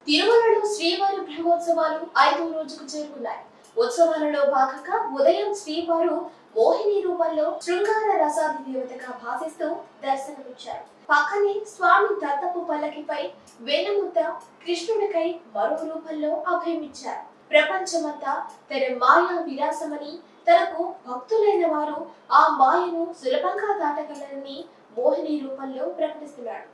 తిరుమలలో శ్రీవారి బ్రహ్మోత్సవాలు 5వ రోజుకు చేరుకున్నాయి. ఉత్సవాలలో భాగంగా ఉదయం శ్రీవారు మోహిని రూపంలో శృంగార రసాది దేవతగా భాసిస్తూ దర్శనమిచ్చారు. పక్కనే స్వామి దత్తపు పల్లకిపై వెన్నముద్ద కృష్ణుడికై మరో రూపంలో అభయమిచ్చారు. ప్రపంచమంతా తన మాయా విలాసమని, తనకు భక్తులైన వారు ఆ మాయను సులభంగా దాటగలరని మోహిని రూపంలో ప్రకటిస్తున్నాడు.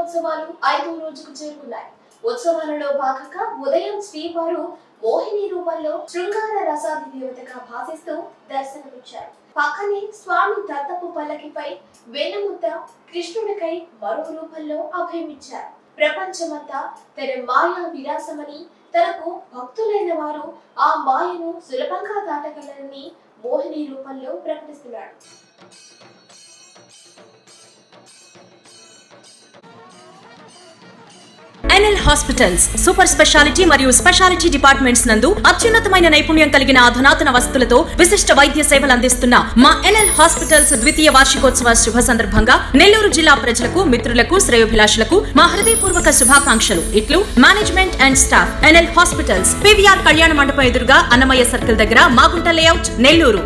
ఉత్సవాలు 5వ రోజుకు చేరుకున్నాయి. ఉత్సవాలలో భాగంగా ఉదయం శ్రీవారు మోహిని రూపంలో శృంగార రసాది దేవతగా భాసిస్తూ దర్శనమిచ్చారు. పక్కనే స్వామి దత్తపు పల్లకిపై వెన్నముద్ద కృష్ణుడికై మరో రూపంలో అభయమిచ్చారు. ప్రపంచమంతా తన మాయా విలాసమని, తనకు భక్తులైన వారు ఆ మాయను సులభంగా దాటగలరని మోహిని రూపంలో ప్రకటిస్తున్నాడు. ఎన్ఎల్ హాస్పిటల్స్ సూపర్ స్పెషాలిటీ మరియు స్పెషాలిటీ డిపార్ట్మెంట్స్ నందు అత్యున్నతమైన నైపుణ్యం కలిగిన అధునాతన వసతులతో విశిష్ట వైద్య సేవలు అందిస్తున్న మా ఎన్ఎల్ హాస్పిటల్స్ ద్వితీయ వార్షికోత్సవ శుభ సందర్భంగా నెల్లూరు జిల్లా ప్రజలకు, మిత్రులకు, శ్రేయోభిలాషులకు మా హృదయపూర్వక శుభాకాంక్షలు. ఇట్లు management and staff. NL hospitals, PVR కళ్యాణ మండపం ఎదురుగా అన్నమయ్య సర్కిల్ దగ్గర, మాగుంట లేఅవుట్, నెల్లూరు.